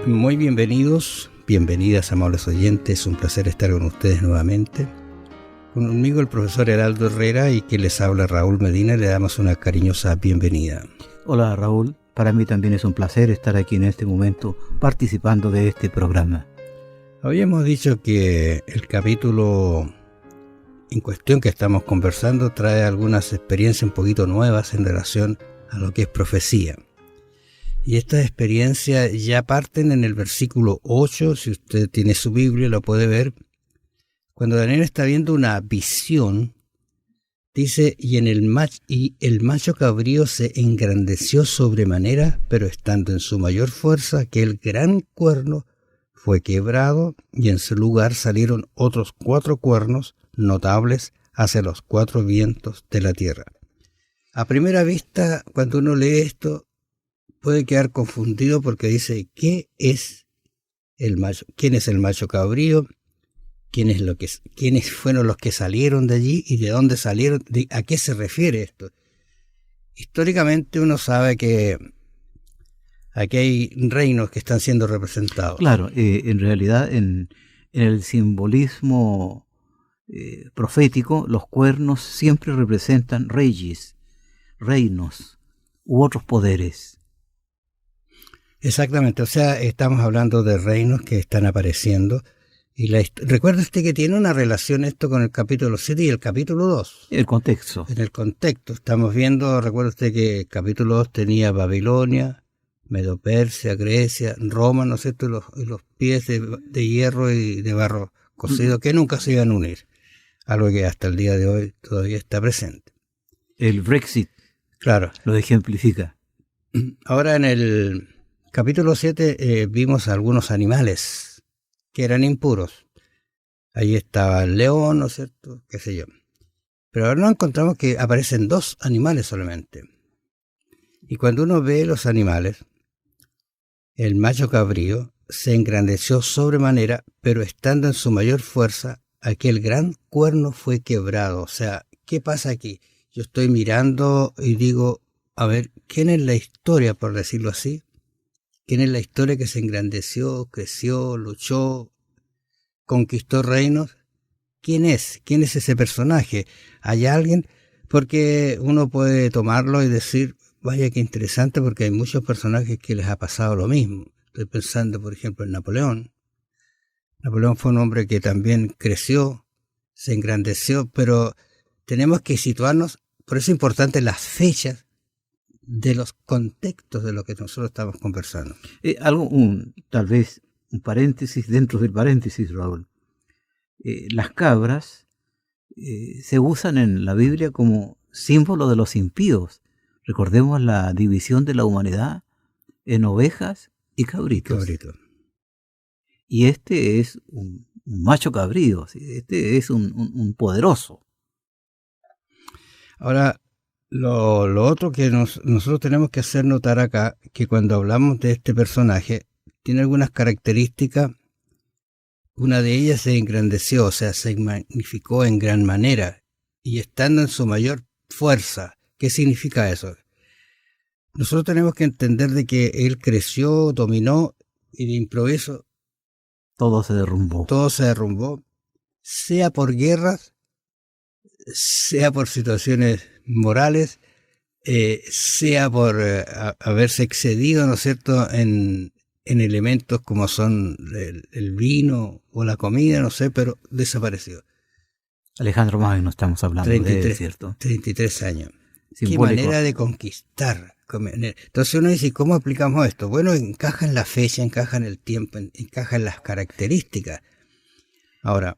Muy bienvenidos, bienvenidas amables oyentes, un placer estar con ustedes nuevamente. Conmigo el profesor Heraldo Herrera y que les habla Raúl Medina, le damos una cariñosa bienvenida. Hola Raúl, para mí también es un placer estar aquí en este momento participando de este programa. Habíamos dicho que el capítulo en cuestión que estamos conversando trae algunas experiencias un poquito nuevas en relación a lo que es profecía. Y estas experiencias ya parten en el versículo 8, si usted tiene su Biblia lo puede ver. Cuando Daniel está viendo una visión, dice, y el macho cabrío se engrandeció sobremanera, pero estando en su mayor fuerza, que el gran cuerno fue quebrado, y en su lugar salieron otros 4 cuernos notables hacia los 4 vientos de la tierra. A primera vista, cuando uno lee esto, puede quedar confundido porque dice, ¿qué es el macho? ¿Quién es el macho cabrío? ¿Quiénes fueron los que salieron de allí y de dónde salieron? ¿A qué se refiere esto? Históricamente uno sabe que aquí hay reinos que están siendo representados. Claro, en realidad en el simbolismo profético, los cuernos siempre representan reyes, reinos u otros poderes. Exactamente, o sea, estamos hablando de reinos que están apareciendo. Y recuerda usted que tiene una relación esto con el capítulo 7 y el capítulo 2. El contexto. En el contexto, estamos viendo, recuerda usted que el capítulo 2 tenía Babilonia, Medo-Persia, Grecia, Roma, ¿no es cierto? Y los pies de hierro y de barro cocido que nunca se iban a unir. Algo que hasta el día de hoy todavía está presente. El Brexit, claro, lo ejemplifica. Ahora en el capítulo 7 vimos algunos animales que eran impuros. Ahí estaba el león, ¿no es cierto? Qué sé yo. Pero ahora nos encontramos que aparecen 2 animales solamente. Y cuando uno ve los animales, el macho cabrío se engrandeció sobremanera, pero estando en su mayor fuerza, aquel gran cuerno fue quebrado. O sea, ¿qué pasa aquí? Yo estoy mirando y digo, a ver, ¿quién es la historia, por decirlo así? ¿Quién es la historia que se engrandeció, creció, luchó, conquistó reinos? ¿Quién es? ¿Quién es ese personaje? ¿Hay alguien? Porque uno puede tomarlo y decir, vaya qué interesante, porque hay muchos personajes que les ha pasado lo mismo. Estoy pensando, por ejemplo, en Napoleón. Napoleón fue un hombre que también creció, se engrandeció, pero tenemos que situarnos, por eso es importante las fechas de los contextos de lo que nosotros estamos conversando. Tal vez un paréntesis dentro del paréntesis, Raúl. Las cabras se usan en la Biblia como símbolo de los impíos. Recordemos la división de la humanidad en ovejas y cabritos. Y este es un macho cabrío, este es un poderoso. Ahora, lo otro que nosotros tenemos que hacer notar acá, que cuando hablamos de este personaje, tiene algunas características. Una de ellas se engrandeció, o sea, se magnificó en gran manera, y estando en su mayor fuerza. ¿Qué significa eso? Nosotros tenemos que entender de que él creció, dominó, y de improviso todo se derrumbó, sea por guerras, sea por situaciones morales, sea por haberse excedido, ¿no es cierto?, en elementos como son el vino o la comida, no sé, pero desapareció. Alejandro Magno estamos hablando 33, de él, ¿cierto? 33 años. Simbólico. Qué manera de conquistar. Entonces uno dice, ¿cómo aplicamos esto? Bueno, encaja en la fecha, encaja en el tiempo, encaja en las características. Ahora,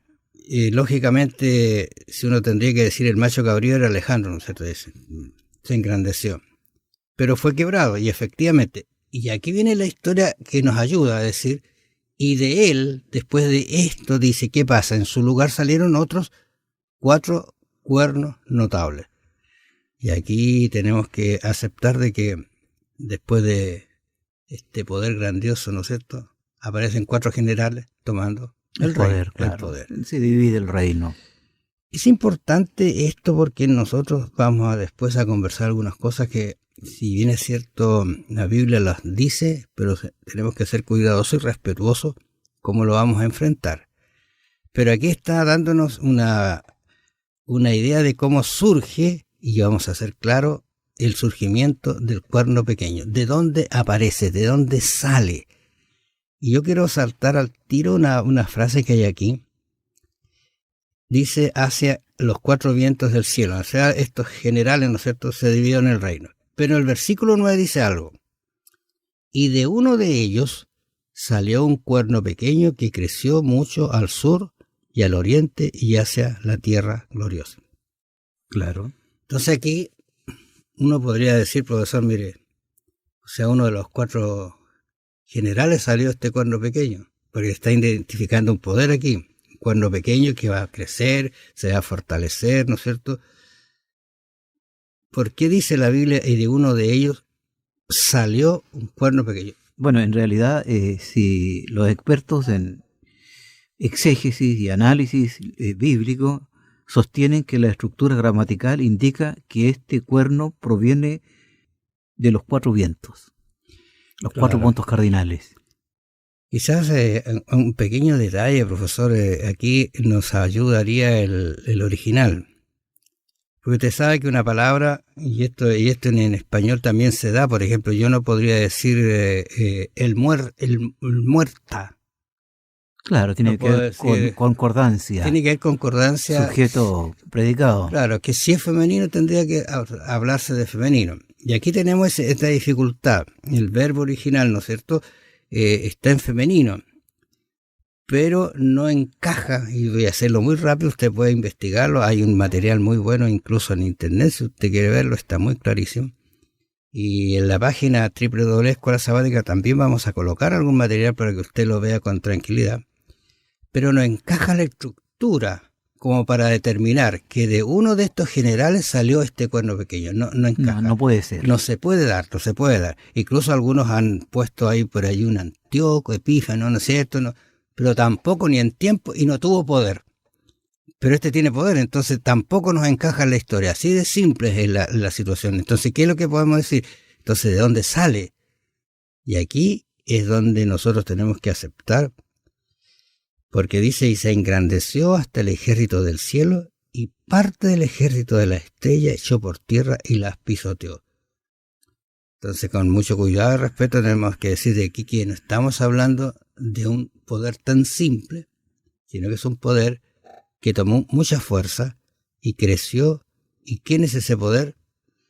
lógicamente, si uno tendría que decir el macho cabrío era Alejandro, ¿no es cierto? Se engrandeció. Pero fue quebrado, y efectivamente. Y aquí viene la historia que nos ayuda a decir, y de él, después de esto, dice, ¿qué pasa? En su lugar salieron otros 4 cuernos notables. Y aquí tenemos que aceptar de que después de este poder grandioso, ¿no es cierto?, aparecen 4 generales tomando el poder, reino, claro. el poder. Se divide el reino. Es importante esto porque nosotros vamos después a conversar algunas cosas que si bien es cierto, la Biblia las dice, pero tenemos que ser cuidadosos y respetuosos cómo lo vamos a enfrentar. Pero aquí está dándonos una idea de cómo surge, y vamos a hacer claro, el surgimiento del cuerno pequeño. ¿De dónde aparece? ¿De dónde sale? Y yo quiero saltar al tiro una frase que hay aquí. Dice, hacia los 4 vientos del cielo. O sea, estos generales, ¿no es cierto?, se dividieron el reino. Pero el versículo 9 dice algo. Y de uno de ellos salió un cuerno pequeño que creció mucho al sur y al oriente y hacia la tierra gloriosa. Claro. Entonces aquí uno podría decir, profesor, mire, o sea, uno de los 4 generales salió este cuerno pequeño, porque está identificando un poder aquí, un cuerno pequeño que va a crecer, se va a fortalecer, ¿no es cierto? ¿Por qué dice la Biblia y de uno de ellos salió un cuerno pequeño? Bueno, en realidad, si los expertos en exégesis y análisis bíblico sostienen que la estructura gramatical indica que este cuerno proviene de los 4 vientos, los 4 puntos cardinales. Quizás un pequeño detalle, profesor, aquí nos ayudaría el original. Porque usted sabe que una palabra, y esto en español también se da, por ejemplo, yo no podría decir el muerta. Claro, tiene que ver con concordancia. Tiene que ver concordancia. Sujeto, predicado. Claro, que si es femenino tendría que hablarse de femenino. Y aquí tenemos esta dificultad. El verbo original, ¿no es cierto?, está en femenino, pero no encaja, y voy a hacerlo muy rápido, usted puede investigarlo, hay un material muy bueno incluso en internet, si usted quiere verlo, está muy clarísimo. Y en la página www.escuela sabática también vamos a colocar algún material para que usted lo vea con tranquilidad. Pero no encaja la estructura como para determinar que de uno de estos generales salió este cuerno pequeño. No encaja. No puede ser. No se puede dar. Incluso algunos han puesto ahí por ahí un Antíoco, Epífano, ¿no es cierto? No, pero tampoco ni en tiempo y no tuvo poder. Pero este tiene poder, entonces tampoco nos encaja en la historia. Así de simple es la situación. Entonces, ¿qué es lo que podemos decir? Entonces, ¿de dónde sale? Y aquí es donde nosotros tenemos que aceptar, porque dice, y se engrandeció hasta el ejército del cielo, y parte del ejército de la estrella echó por tierra y las pisoteó. Entonces, con mucho cuidado y respeto, tenemos que decir de aquí que no estamos hablando de un poder tan simple, sino que es un poder que tomó mucha fuerza y creció. ¿Y quién es ese poder?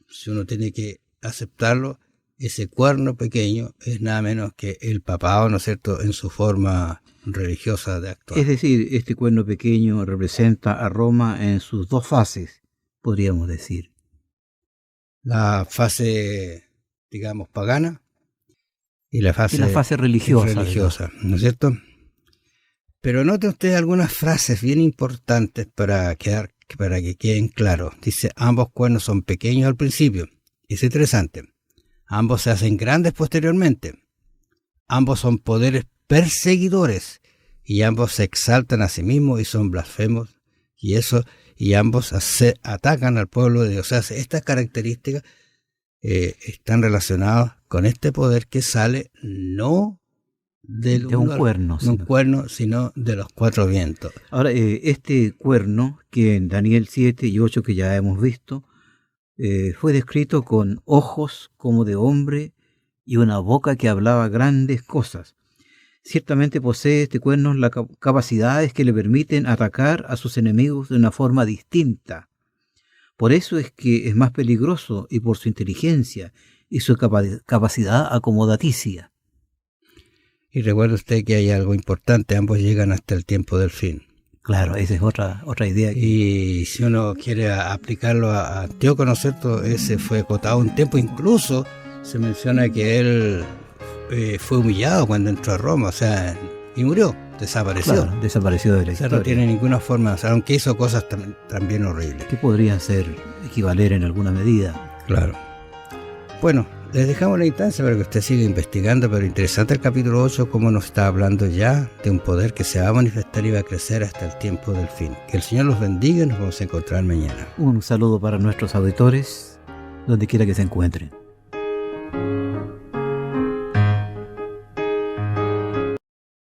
Si uno tiene que aceptarlo, ese cuerno pequeño es nada menos que el papado, ¿no es cierto?, en su forma religiosa de actuar. Es decir, este cuerno pequeño representa a Roma en sus 2 fases, podríamos decir. La fase, digamos, pagana y la fase religiosa, ¿no es cierto? Pero note usted algunas frases bien importantes para que queden claros. Dice, ambos cuernos son pequeños al principio. Es interesante. Ambos se hacen grandes posteriormente. Ambos son poderes perseguidores y ambos se exaltan a sí mismos y son blasfemos y ambos atacan al pueblo de Dios. O sea, estas características están relacionadas con este poder que sale no de un cuerno, sino de los 4 vientos. Ahora, este cuerno, que en Daniel 7 y 8 que ya hemos visto, fue descrito con ojos como de hombre y una boca que hablaba grandes cosas. Ciertamente posee este cuerno las capacidades que le permiten atacar a sus enemigos de una forma distinta. Por eso es que es más peligroso, y por su inteligencia y su capacidad acomodaticia. Y recuerde usted que hay algo importante, ambos llegan hasta el tiempo del fin. Claro, esa es otra idea. Y si uno quiere aplicarlo a Antíoco, ¿no es cierto?, ese fue acotado un tiempo, incluso se menciona que él fue humillado cuando entró a Roma, o sea, y murió, desapareció. Claro, desapareció de la historia. No tiene ninguna forma, o sea, aunque hizo cosas también horribles. Que podrían equivaler en alguna medida. Claro. Bueno, les dejamos la instancia para que usted siga investigando, pero interesante el capítulo 8, cómo nos está hablando ya de un poder que se va a manifestar y va a crecer hasta el tiempo del fin. Que el Señor los bendiga y nos vamos a encontrar mañana. Un saludo para nuestros auditores, donde quiera que se encuentren.